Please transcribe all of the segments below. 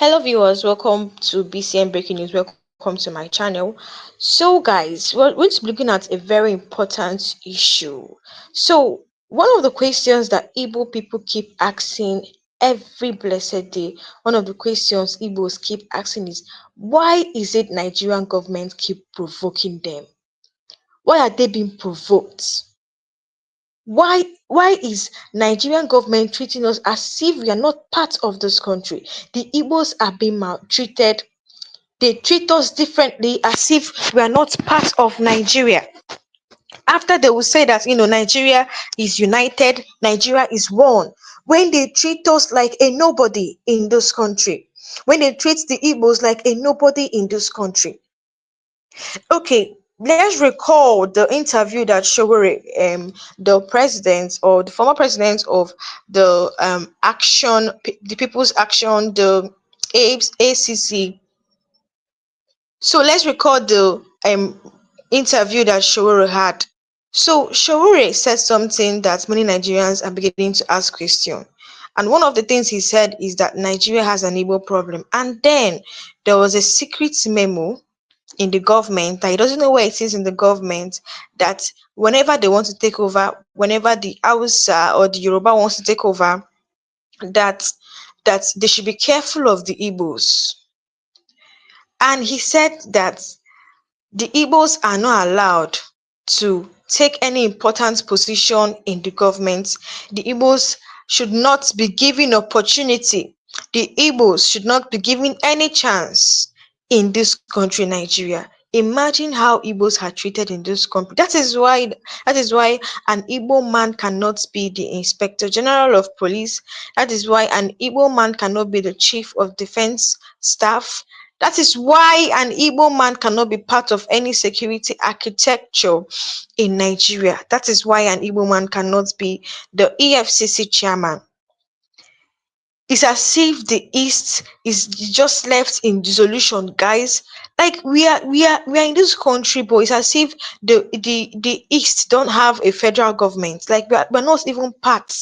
Hello viewers, welcome to BCN Breaking News. Welcome to my channel. So guys, we're going to be looking at a very important issue. So one of the questions that Igbo people keep asking every blessed day, one of the questions Igbos keep asking is, why is it Nigerian government keep provoking them? Why are they being provoked? Why is Nigerian government treating us as if we are not part of this country? The Igbos are being maltreated. They treat us differently as if we are not part of Nigeria. After they will say that Nigeria is united, Nigeria is one. When they treat us like a nobody in this country, when they treat the Igbos like a nobody in this country. Okay, let's recall the interview that Sowore, the president or the former president of the the People's Action, the ACC. So let's recall the interview that Sowore had. So Sowore said something that many Nigerians are beginning to ask question. And one of the things he said is that Nigeria has an Igbo problem. And then there was a secret memo in the government that he doesn't know where it is in the government, that whenever they want to take over, whenever the Hausa or the Yoruba wants to take over, that they should be careful of the Igbos. And he said that the Igbos are not allowed to take any important position in the government. The Igbos should not be given opportunity. The Igbos should not be given any chance in this country, Nigeria. Imagine how Igbos are treated in this country. That is why an Igbo man cannot be the Inspector General of Police. That is why an Igbo man cannot be the Chief of Defense Staff. That is why an Igbo man cannot be part of any security architecture in Nigeria. That is why an Igbo man cannot be the EFCC chairman. It's as if the East is just left in dissolution, guys. Like we are in this country, but it's as if the East don't have a federal government. Like we're not even part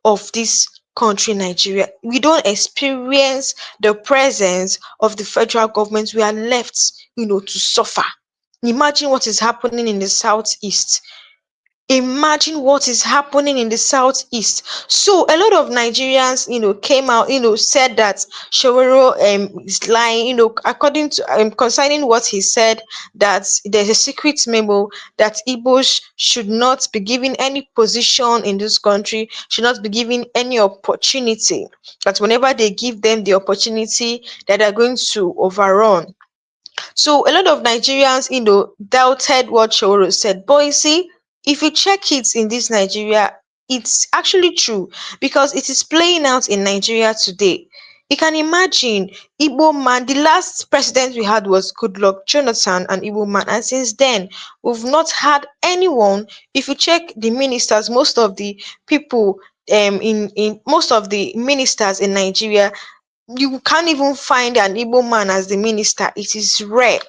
of this country, Nigeria. We don't experience the presence of the federal government. We are left, to suffer. Imagine what is happening in the southeast. Imagine what is happening in the southeast. So a lot of Nigerians, came out, said that Showero is lying, according to concerning what he said, that there's a secret memo that Igbos should not be given any position in this country, should not be given any opportunity. That whenever they give them the opportunity, that they're going to overrun. So a lot of Nigerians, doubted what Showoro said. But you see, if you check it in this Nigeria, it's actually true, because it is playing out in Nigeria today. You can imagine Igbo man, the last president we had was Goodluck Jonathan, an Igbo man, and since then we've not had anyone. If you check the ministers, most of the people in most of the ministers in Nigeria, you can't even find an Igbo man as the minister. It is rare.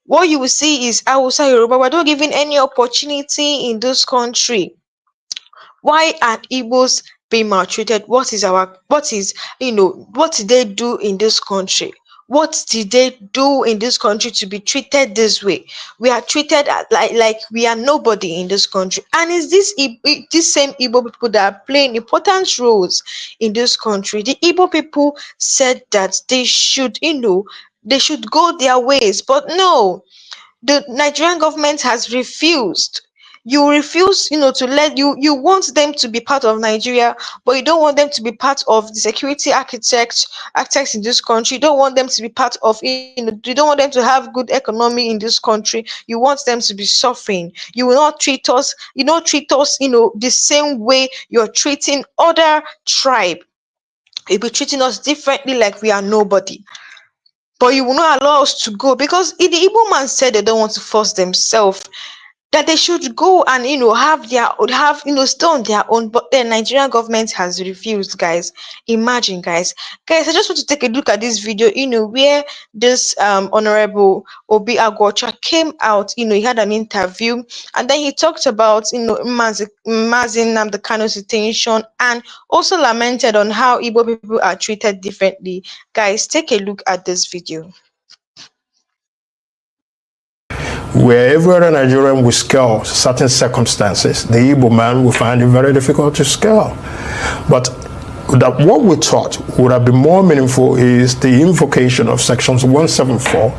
What you will see is Hausa Yoruba. We're not given any opportunity in this country. Why are Igbos being maltreated? What did they do in this country? What did they do in this country to be treated this way? We are treated like we are nobody in this country. And it's this same Igbo people that are playing important roles in this country. The Igbo people said that they should go their ways, but no, the Nigerian government has refused. You refuse, to let you want them to be part of Nigeria, but you don't want them to be part of the security architects in this country. You don't want them to be part of, you don't want them to have good economy in this country. You want them to be suffering. You will not treat us, the same way you're treating other tribe. You'll be treating us differently, like we are nobody. But you will not allow us to go, because the Igbo man said they don't want to force themselves. that they should go and stay on their own, but the Nigerian government has refused, guys. Imagine, guys, I just want to take a look at this video, where this honorable Obi Agwocha came out. He had an interview, and then he talked about Mazin Namdekano's detention, and also lamented on how Igbo people are treated differently. Guys, take a look at this video. Where every other Nigerian will scale certain circumstances, the Igbo man will find it very difficult to scale. But what we thought would have been more meaningful is the invocation of sections 174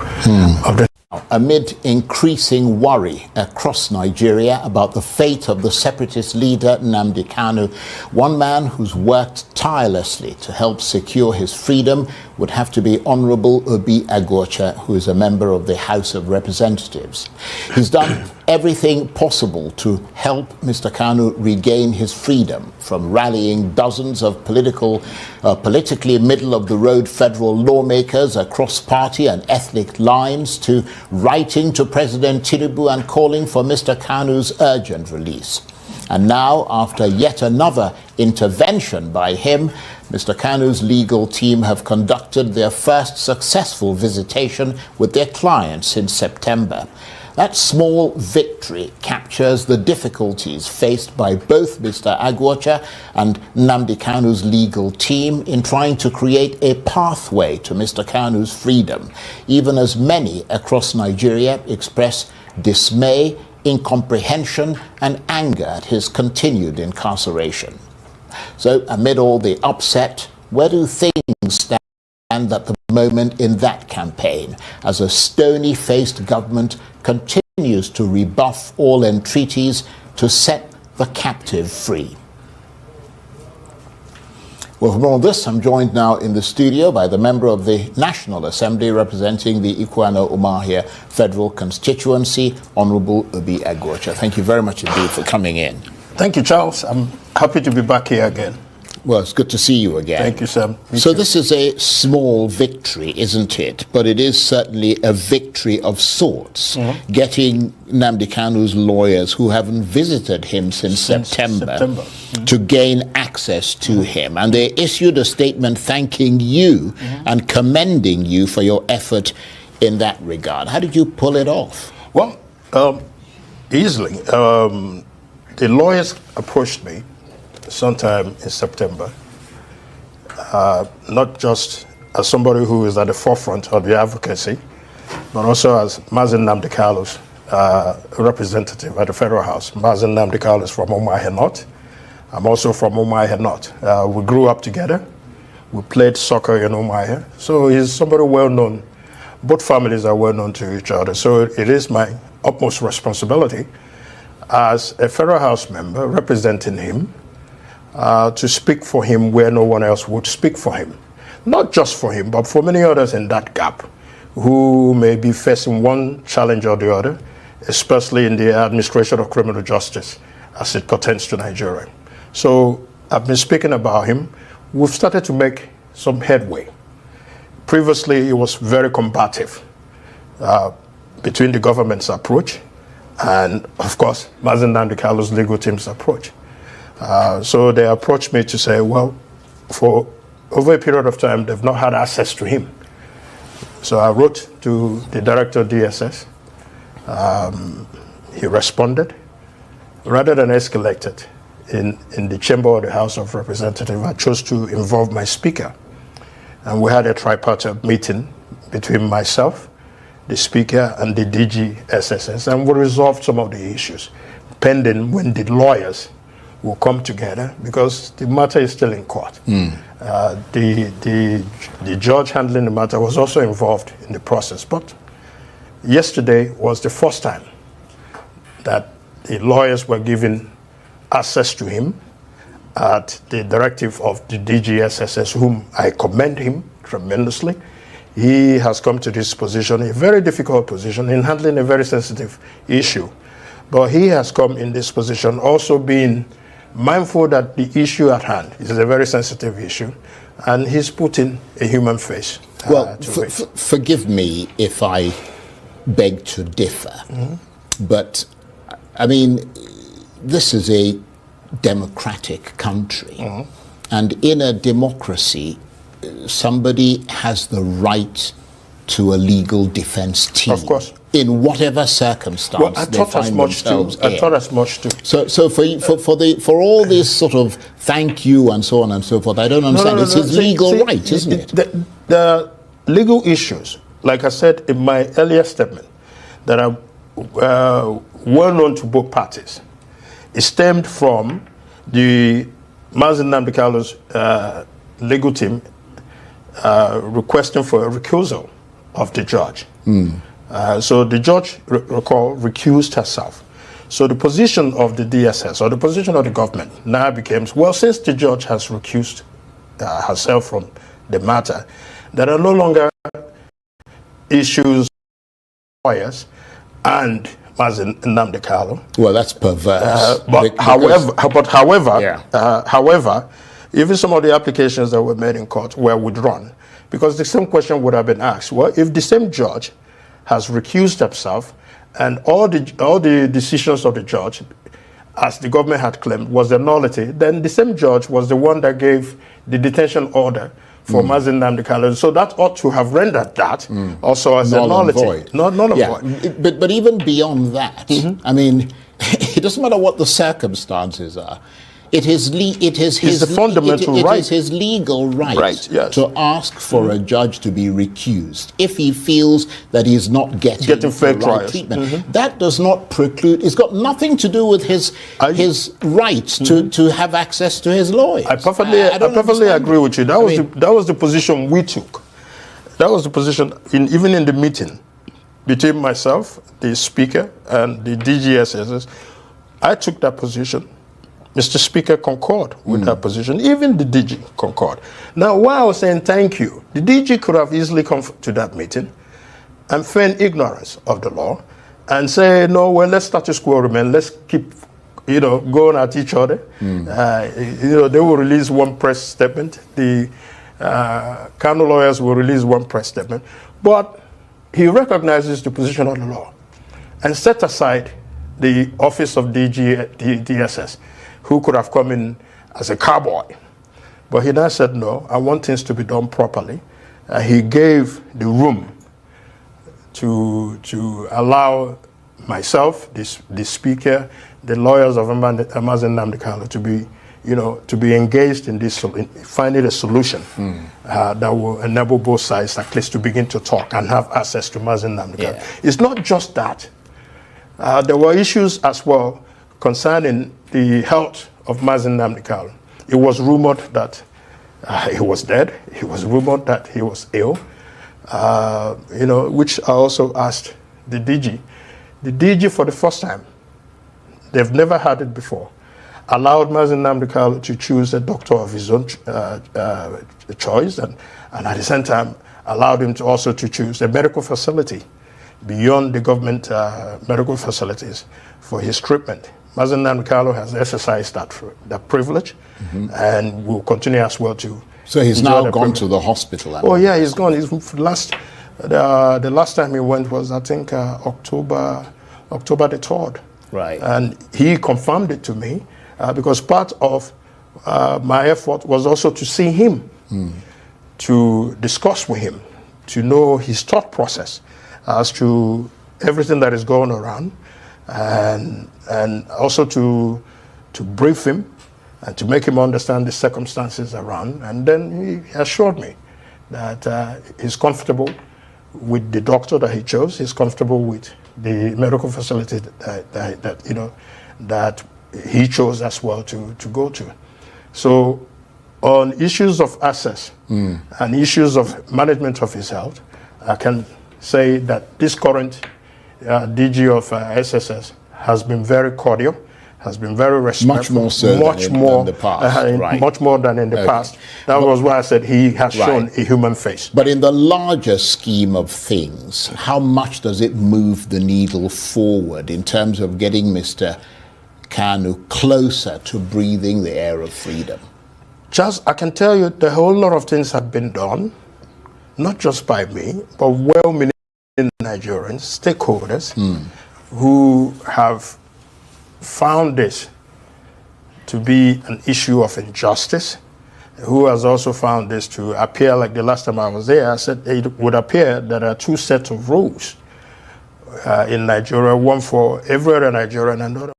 of the... Amid increasing worry across Nigeria about the fate of the separatist leader Nnamdi Kanu, one man who's worked tirelessly to help secure his freedom would have to be Honorable Obi Agwocha, who is a member of the House of Representatives. He's done everything possible to help Mr. Kanu regain his freedom, from rallying dozens of politically middle-of-the-road federal lawmakers across party and ethnic lines, to writing to President Tinubu and calling for Mr. Kanu's urgent release. And now, after yet another intervention by him, Mr. Kanu's legal team have conducted their first successful visitation with their client since September. That small victory captures the difficulties faced by both Mr. Agwocha and Nnamdi Kanu's legal team in trying to create a pathway to Mr. Kanu's freedom, even as many across Nigeria express dismay, incomprehension, and anger at his continued incarceration. So, amid all the upset, where do things stand at the moment in that campaign, as a stony-faced government continues to rebuff all entreaties to set the captive free? Well, for more on this, I'm joined now in the studio by the member of the National Assembly representing the Ikwana Umuahia Federal Constituency, Honorable Obi Agwocha. Thank you very much indeed for coming in. Thank you, Charles. I'm happy to be back here again. Well, it's good to see you again. Thank you, Sam. So this is a small victory, isn't it? But it is certainly a victory of sorts, getting Nnamdi Kanu's lawyers, who haven't visited him since September. To gain access to him. And they issued a statement thanking you and commending you for your effort in that regard. How did you pull it off? Well, easily. The lawyers approached me sometime in September, not just as somebody who is at the forefront of the advocacy, but also as Mazin Nnamdi Kanu's representative at the Federal House. Mazin Nnamdi Kanu is from Umuahia North. I'm also from Umuahia North. We grew up together. We played soccer in Umuahia. So he's somebody well known. Both families are well known to each other. So it is my utmost responsibility as a Federal House member representing him to speak for him where no one else would speak for him. Not just for him, but for many others in that gap who may be facing one challenge or the other, especially in the administration of criminal justice as it pertains to Nigeria. So I've been speaking about him. We've started to make some headway. Previously, it was very combative between the government's approach and, of course, Mazin Nnamdi Kanu's legal team's approach. So they approached me to say, well, for over a period of time, they've not had access to him. So I wrote to the director of DSS. He responded. Rather than escalate it in the chamber of the House of Representatives, I chose to involve my speaker. And we had a tripartite meeting between myself, the speaker, and the DG SSS, and we resolved some of the issues, pending when the lawyers will come together, because the matter is still in court. The judge handling the matter was also involved in the process. But yesterday was the first time that the lawyers were given access to him at the directive of the DGSSS, whom I commend him tremendously. He has come to this position, a very difficult position, in handling a very sensitive issue. But he has come in this position also being mindful that the issue at hand is a very sensitive issue, and he's putting a human face well, to it. Forgive me if I beg to differ, but I mean, this is a democratic country. And in a democracy, somebody has the right to a legal defense team. Of course. In whatever circumstance they find themselves in. I thought as much too. So for all this sort of thank you and so on and so forth, I don't understand. It's his legal right, isn't it? The legal issues, like I said in my earlier statement, that are well known to both parties, it stemmed from the Mazi Nnamdi Kalu's legal team requesting for a recusal of the judge. So the judge, recall, recused herself. So the position of the DSS, or the position of the government, now becomes, well, since the judge has recused herself from the matter, there are no longer issues lawyers and Mazi Nnamdi Kalu. Well, that's perverse. However, even some of the applications that were made in court were withdrawn, because the same question would have been asked. Well, if the same judge has recused himself and all the decisions of the judge, as the government had claimed, was a nullity, then the same judge was the one that gave the detention order for Mazi Nnamdi Kalu. So that ought to have rendered that also as null a nullity. And void. Null and void. But even beyond that, I mean, it doesn't matter what the circumstances are. It is his fundamental right. It is his legal right, to ask for a judge to be recused if he feels that he's not getting fair right treatment. That does not preclude. It's got nothing to do with his right to have access to his lawyers. I perfectly agree with you. That was the position we took. That was the position even in the meeting between myself, the speaker, and the DGSS. I took that position. Mr. Speaker concurred with that position. Even the DG concurred. Now, while I was saying thank you, the DG could have easily come to that meeting and feign ignorance of the law and say, no, well, let's status quo remain. Let's keep, going at each other. They will release one press statement. The Kano lawyers will release one press statement. But he recognizes the position of the law and set aside the office of DSS, who could have come in as a cowboy. But he now said, no, I want things to be done properly. He gave the room to allow myself, the speaker, the lawyers of Mazi Nnamdi Kalu to be engaged in this, finding a solution that will enable both sides at least to begin to talk and have access to Mazi Nnamdi Kalu. It's not just that. There were issues as well concerning the health of Mazi Nnamdi Kalu. It was rumored that he was dead. It was rumored that he was ill, which I also asked the DG. The DG, for the first time, they've never had it before, allowed Mazi Nnamdi Kalu to choose a doctor of his own choice, and at the same time allowed him to also to choose a medical facility beyond the government medical facilities for his treatment. Mazi Nnamdi Kalu has exercised that privilege, and will continue as well to. So he's now gone to the hospital. Oh yeah, he's gone. The last time he went was, I think, October the 3rd. Right. And he confirmed it to me because part of my effort was also to see him, to discuss with him, to know his thought process as to everything that is going around, and also to brief him and to make him understand the circumstances around. And then he assured me that he's comfortable with the doctor that he chose. He's comfortable with the medical facility that he chose as well to go to. So on issues of access and issues of management of his health, I can say that this current DG of SSS has been very cordial, has been very respectful. Much more so than in the past. Right. Much more than in the past. That was why I said he has shown a human face. But in the larger scheme of things, how much does it move the needle forward in terms of getting Mr. Kanu closer to breathing the air of freedom? Just, I can tell you, the whole lot of things have been done, not just by me, but well-meaning Nigerians, stakeholders, who have found this to be an issue of injustice, who has also found this to appear, like the last time I was there, I said it would appear that there are two sets of rules in Nigeria, one for every other Nigerian and another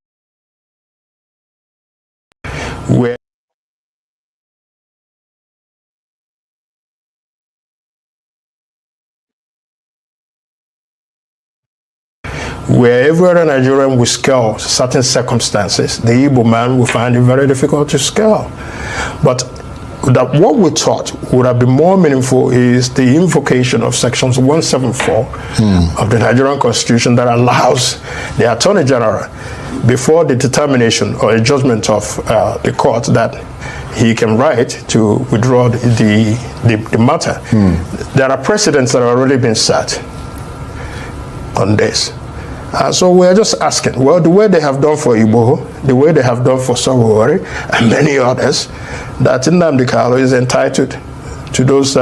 where every other Nigerian will scale certain circumstances, the Igbo man will find it very difficult to scale. But that what we thought would have been more meaningful is the invocation of sections 174 of the Nigerian Constitution that allows the Attorney General, before the determination or a judgment of the court, that he can write to withdraw the matter. There are precedents that have already been set on this. So we're just asking, well, the way they have done for Igbo, the way they have done for Sowore, and many others, that Nnamdi Kanu is entitled to those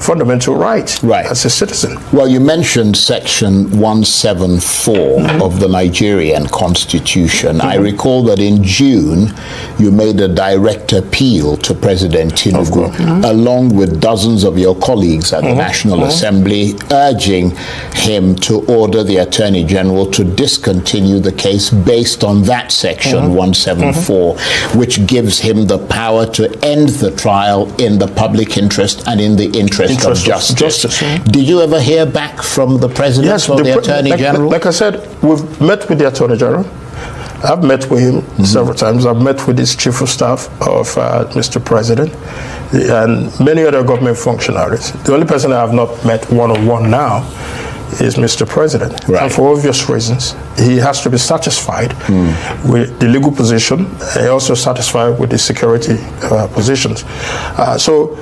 fundamental rights as a citizen. Well, you mentioned Section 174 of the Nigerian Constitution. I recall that in June, you made a direct appeal to President Tinubu, along with dozens of your colleagues at the National Assembly, urging him to order the Attorney General to discontinue the case based on that Section 174, which gives him the power to end the trial in the public interest and in the interest of justice. Did you ever hear back from the President or the Attorney General? Like I said, we've met with the Attorney General. I've met with him several times. I've met with his Chief of Staff of Mr. President and many other government functionaries. The only person I have not met one-on-one now is Mr. President. And for obvious reasons, he has to be satisfied with the legal position and also satisfied with the security positions. So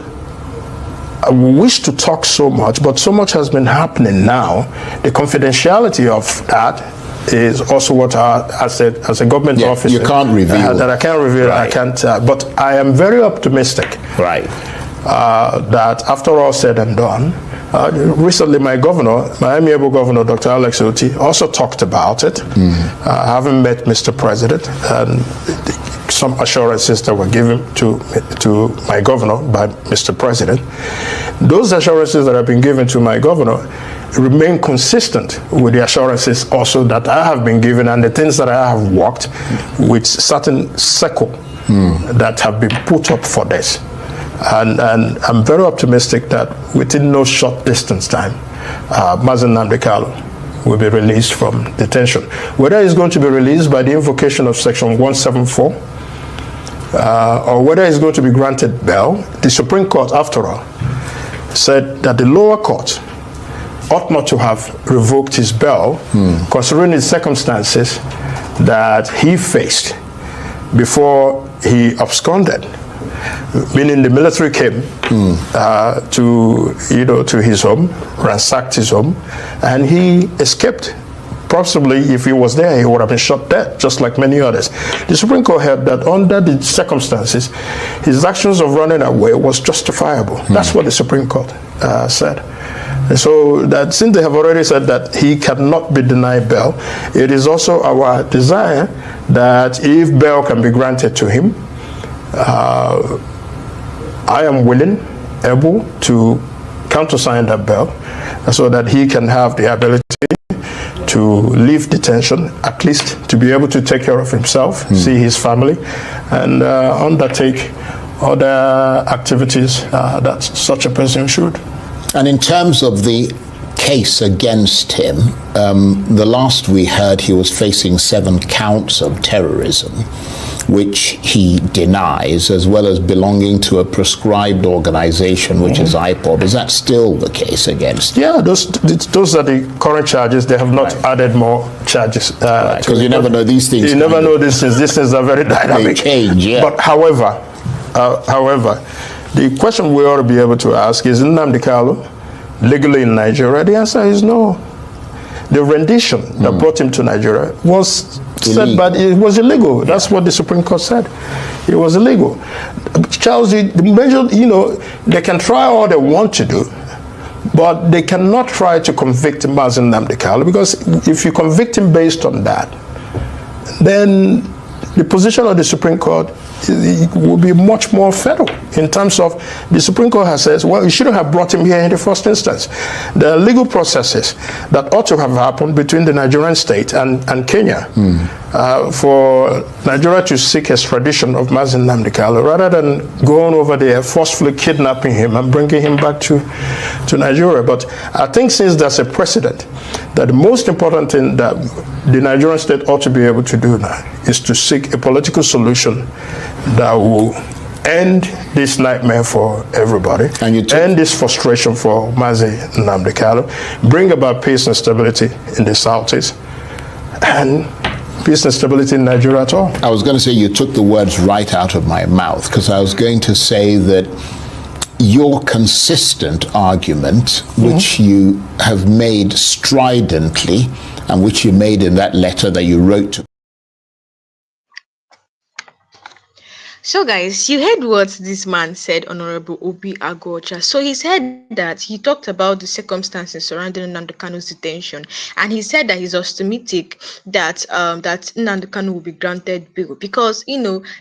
I wish to talk so much, but so much has been happening now. The confidentiality of that is also what as a government officer, you can't reveal that I can't reveal. I can't. But I am very optimistic. That after all said and done, recently my amiable governor, Dr. Alex Oti, also talked about it, having met Mr. President, and some assurances that were given to my governor by Mr. President. Those assurances that have been given to my governor remain consistent with the assurances also that I have been given and the things that I have worked with certain circle that have been put up for this. And I'm very optimistic that within no short distance time, Nnamdi Kanu will be released from detention. Whether he's going to be released by the invocation of Section 174, or whether he's going to be granted bail, the Supreme Court, after all, said that the lower court ought not to have revoked his bail, considering the circumstances that he faced before he absconded. Meaning the military came to his home, ransacked his home, and he escaped. Possibly, if he was there, he would have been shot dead, just like many others. The Supreme Court held that under the circumstances, his actions of running away was justifiable. That's what the Supreme Court said. And so that since they have already said that he cannot be denied bail, it is also our desire that if bail can be granted to him, I am willing, able to countersign that bail so that he can have the ability to leave detention, at least to be able to take care of himself, see his family, and undertake other activities that such a person should. And in terms of the case against him, the last we heard he was facing 7 counts of terrorism, which he denies, as well as belonging to a prescribed organization, which is IPOB. Is that still the case against him? Yeah, those are the current charges. They have not added more charges. Because you never know these things. You never know these things. These things are very dynamic. They change, yeah. But however, the question we ought to be able to ask is, Nnamdi Kanu legally in Nigeria? The answer is no. The rendition that brought him to Nigeria was said, but it was illegal. That's what the Supreme Court said. It was illegal. Charles, the measure, they can try all they want to do, but they cannot try to convict Nnamdi Kanu, because if you convict him based on that, then the position of the Supreme Court will be much more federal in terms of the Supreme Court has said, well, you shouldn't have brought him here in the first instance. There are legal processes that ought to have happened between the Nigerian state and Kenya for Nigeria to seek extradition of Mazen Nnamdi Kanu rather than going over there, forcefully kidnapping him and bringing him back to Nigeria. But I think since there's a precedent, that the most important thing that the Nigerian state ought to be able to do now is to seek a political solution that will end this nightmare for everybody, and end this frustration for Mazi Nnamdi Kanu, bring about peace and stability in the Southeast, and peace and stability in Nigeria at all. I was going to say you took the words right out of my mouth, because I was going to say that your consistent argument, which you have made stridently, and which you made in that letter that you wrote to. So, guys, you heard what this man said, Honorable Obi Agocha. So he said that he talked about the circumstances surrounding Nnamdi Kanu's detention, and he said that he's optimistic that that Nnamdi Kanu will be granted bail because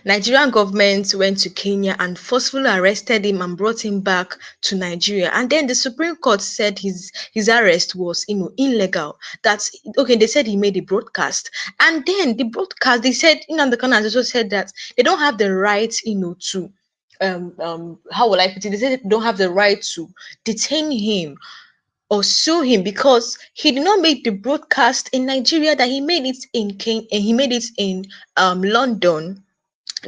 Nigerian government went to Kenya and forcefully arrested him and brought him back to Nigeria, and then the Supreme Court said his arrest was illegal. That's okay. They said he made a broadcast, and then the broadcast, they said Nnamdi Kanu has also said that they don't have the right to how will I put it? They said they don't have the right to detain him or sue him because he did not make the broadcast in Nigeria, that he made it in Kenya and he made it in London.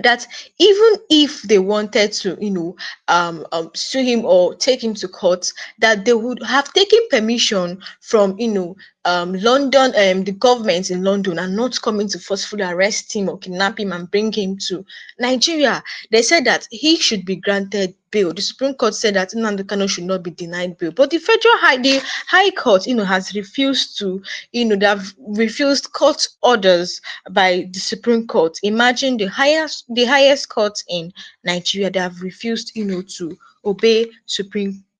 That even if they wanted to sue him or take him to court, that they would have taken permission from London, the government in London, and not coming to forcefully arrest him or kidnap him and bring him to Nigeria. They said that he should be granted bail. The Supreme Court said that Nnamdi Kanu should not be denied bail, but the High Court has refused to they have refused court orders by the Supreme Court. Imagine the highest court in Nigeria, they have refused to obey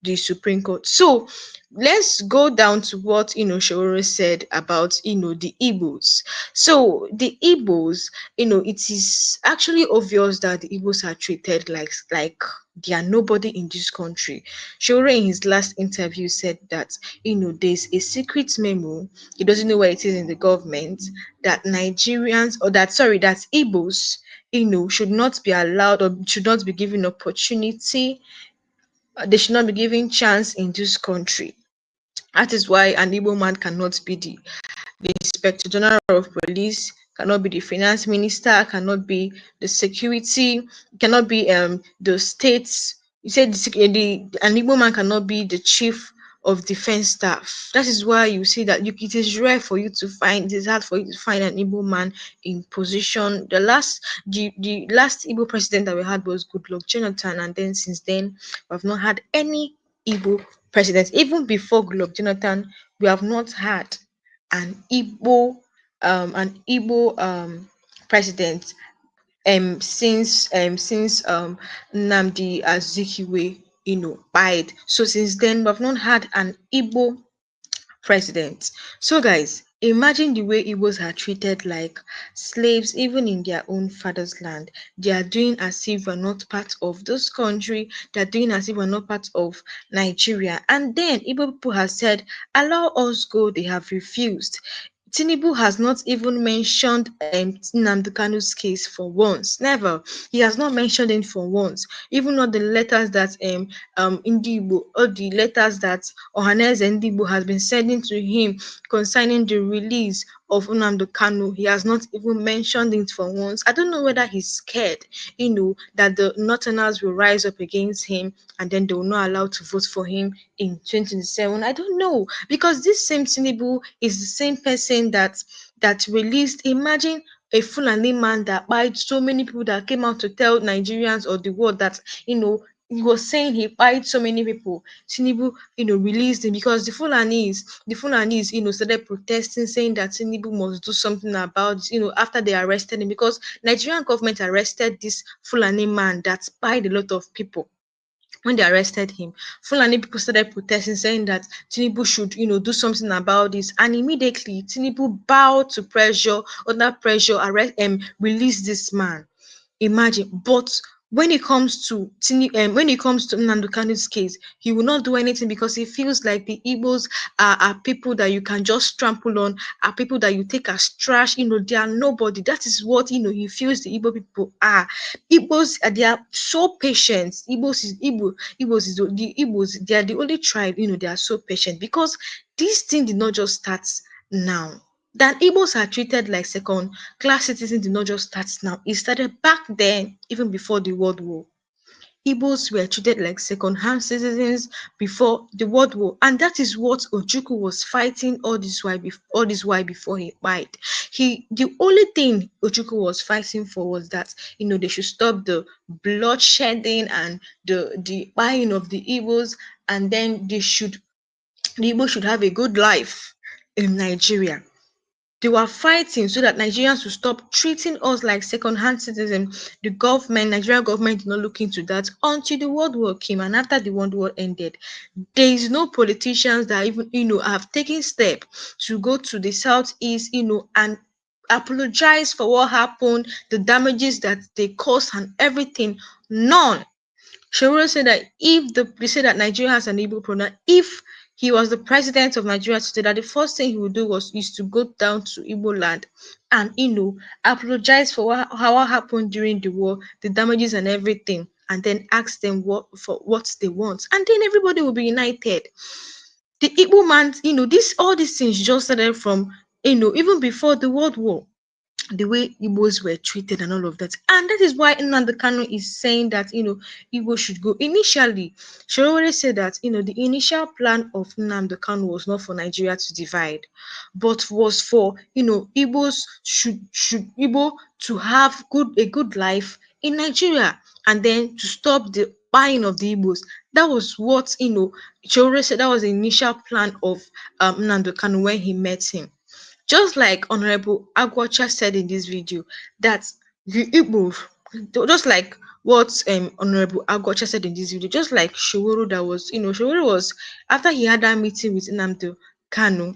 the Supreme Court. So let's go down to what Sowore said about the Igbos. So the Igbos, it is actually obvious that the Igbos are treated like they are nobody in this country. Sowore in his last interview said that there's a secret memo, he doesn't know where it is in the government, that Nigerians that Igbos should not be allowed or should not be given opportunity, they should not be given chance in this country. That is why an Igbo man cannot be the Inspector General of Police, cannot be the Finance Minister, cannot be the security, cannot be the states. You said an Igbo man cannot be the Chief of Defense Staff. That is why you see that it is rare for you to find, it is hard for you to find an Igbo man in position. The last Igbo president that we had was Goodluck Jonathan, and then since then we have not had any Igbo president. Even before Goodluck Jonathan, we have not had an Igbo president since Nnamdi Azikiwe died. So since then we have not had an Igbo president. So guys, imagine the way Igbos are treated like slaves even in their own father's land. They are doing as if we're not part of this country. They're doing as if we're not part of Nigeria. And then Igbo people have said, allow us go. They have refused. Tinubu has not even mentioned Nnamdi Kanu's case for once. Never. He has not mentioned it for once. Even not the letters that Igbo, or the letters that Ohaneze Ndigbo has been sending to him concerning the release of Nnamdi Kanu. He has not even mentioned it for once. I don't know whether he's scared, that the Northerners will rise up against him and then they will not allow to vote for him in 2027. I don't know, because this same Tinubu is the same person that released, imagine a Fulani man that bite so many people, that came out to tell Nigerians or the world that he was saying he bite so many people. Tinubu released him because the Fulanis started protesting, saying that Tinubu must do something about after they arrested him, because Nigerian government arrested this Fulani man that bite a lot of people. when they arrested him, Fulani people started protesting, saying that Tinubu should, do something about this. And immediately, Tinubu bowed to pressure, under pressure, release this man. Imagine. But when it comes to Nnamdi Kanu's case, he will not do anything because he feels like the Igbos are people that you can just trample on, are people that you take as trash. They are nobody. That is what he feels the Igbo people are. Igbos, they are so patient. Igbos is the Igbos. They are the only tribe. They are so patient because this thing did not just start now. That Igbos are treated like second class citizens did not just start now. It started back then, even before the World War. Igbos were treated like second-hand citizens before the World War, and that is what Ojukwu was fighting all this while before he died. The only thing Ojukwu was fighting for was that they should stop the bloodshedding and the buying of the Igbos, and then the Igbos should have a good life in Nigeria. They were fighting so that Nigerians would stop treating us like second-hand citizens. The government, Nigerian government, did not look into that until the World War came, and after the World War ended, there is no politicians that even have taken step to go to the southeast, and apologize for what happened, the damages that they caused, and everything. None. Sowore said that they say that Nigeria has an Igbo pronoun, if he was the president of Nigeria today, that the first thing he would do is to go down to Igbo land and apologize for what happened during the war, the damages and everything, and then ask them what they want, and then everybody will be united. The Igbo man, this all these things just started from even before the World War, the way Igbos were treated and all of that. And that is why Nnamdi Kanu is saying that, Igbo should go. Initially, Sowore said that, the initial plan of Nnamdi Kanu was not for Nigeria to divide, but was for, Igbos Igbo to have a good life in Nigeria, and then to stop the buying of the Igbos. That was what, Sowore said that was the initial plan of Nnamdi Kanu when he met him. Just like Honorable Agwacha said in this video, that the Igbo, just like what Honorable Agwacha said in this video, just like Sowore, that was, Sowore was, after he had that meeting with Nnamdi Kanu,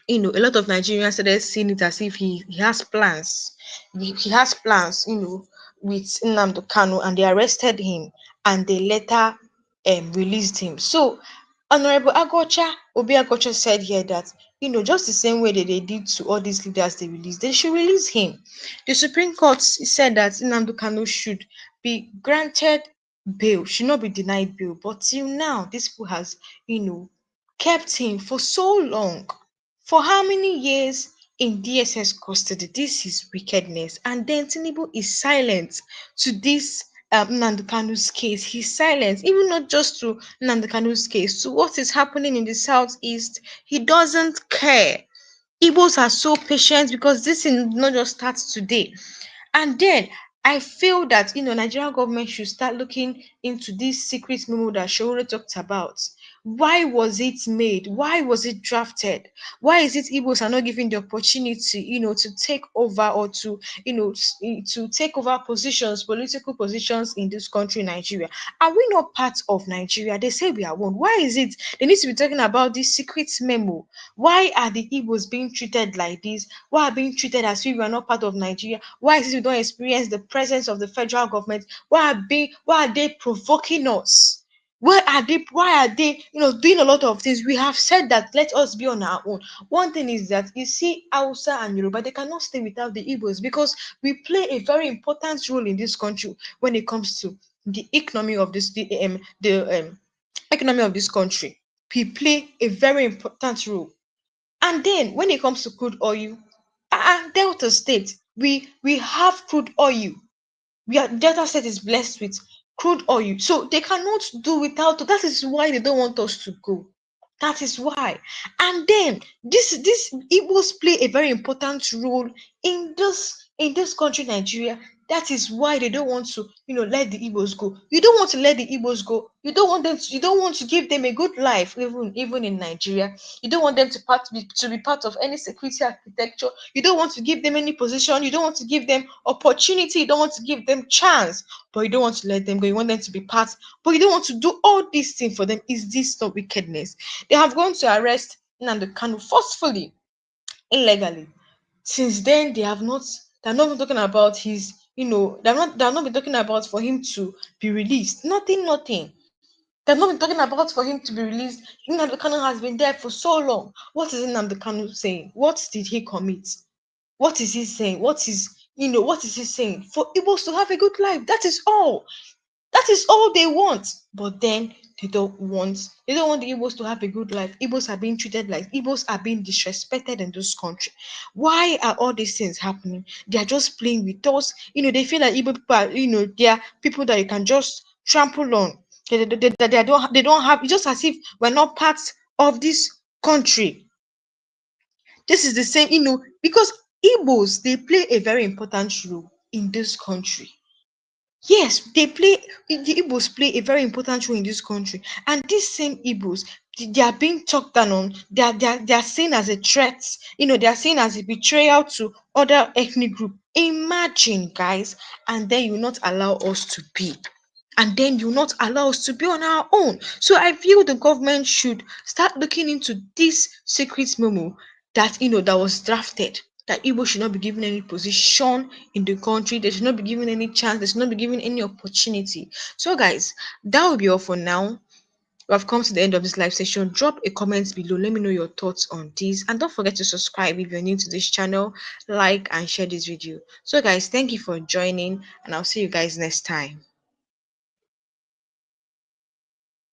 a lot of Nigerians started seeing it as if he has plans. He has plans, with Nnamdi Kanu, and they arrested him, and they later released him. So Honorable Obi Agocha said here that, just the same way that they did to all these leaders they released, they should release him. The Supreme Court said that Nnamdi Kanu should be granted bail, should not be denied bail. But till now, this people has, kept him for so long. For how many years in DSS custody? This is wickedness. And then Tinubu is silent to this Nnamdi Kanu's case. He's silent, even not just to Nnamdi Kanu's case, to what is happening in the southeast. He doesn't care. Igbos are so patient because this is not just start today. And then I feel that Nigerian government should start looking into this secret memo that Sowore talked about. Why was it made? Why was it drafted? Why is it Igbos are not given the opportunity, to take over, or to, to take over positions, political positions in this country, Nigeria? Are we not part of Nigeria? They say we are one. Why is it they need to be talking about this secret memo? Why are the Igbos being treated like this? Why are being treated as if we are not part of Nigeria? Why is it we don't experience the presence of the federal government? Why are they provoking us? Why are they doing a lot of things? We have said that let us be on our own. One thing is that you see Hausa and Yoruba, they cannot stay without the Igbos, because we play a very important role in this country when it comes to the economy of the economy of this country. We play a very important role. And then when it comes to crude oil, Delta State, we have crude oil. Delta State is blessed with crude oil, so they cannot do without. That is why they don't want us to go. That is why. And then this Igbos play a very important role in this country, Nigeria. That is why they don't want to, let the Igbos go. You don't want to let the Igbos go. You don't want them to, you don't want to give them a good life, even in Nigeria. You don't want them to be part of any security architecture. You don't want to give them any position. You don't want to give them opportunity. You don't want to give them chance. But you don't want to let them go. You want them to be part, but you don't want to do all these things for them. Is this not wickedness? They have gone to arrest Nnamdi Kanu forcefully, illegally. Since then, they're not even talking about his, they're not been talking about for him to be released. Nothing. They've not been talking about for him to be released. Nnamdi Kanu has been there for so long. What is Nnamdi Kanu saying? What did he commit? What is he saying? What is he saying? For Igbos to have a good life. That is all. That is all they want. But then they don't want the Igbos to have a good life. Igbos are being treated like Igbos are being disrespected in this country. Why are all these things happening? They are just playing with us. They feel like Igbo people are, they are people that you can just trample on. They don't have, it's just as if we're not part of this country. This is the same, because Igbos, they play a very important role in this country. Yes, the Igbos play a very important role in this country. And these same Igbos, they are being talked down on. They are seen as a threat. They are seen as a betrayal to other ethnic group. Imagine, guys, and then you not allow us to be. And then you not allow us to be on our own. So I feel the government should start looking into this secret memo that was drafted, that Igbo should not be given any position in the country. They should not be given any chance. They should not be given any opportunity. So, guys, that will be all for now. We have come to the end of this live session. Drop a comment below. Let me know your thoughts on this. And don't forget to subscribe if you're new to this channel. Like and share this video. So, guys, thank you for joining. And I'll see you guys next time.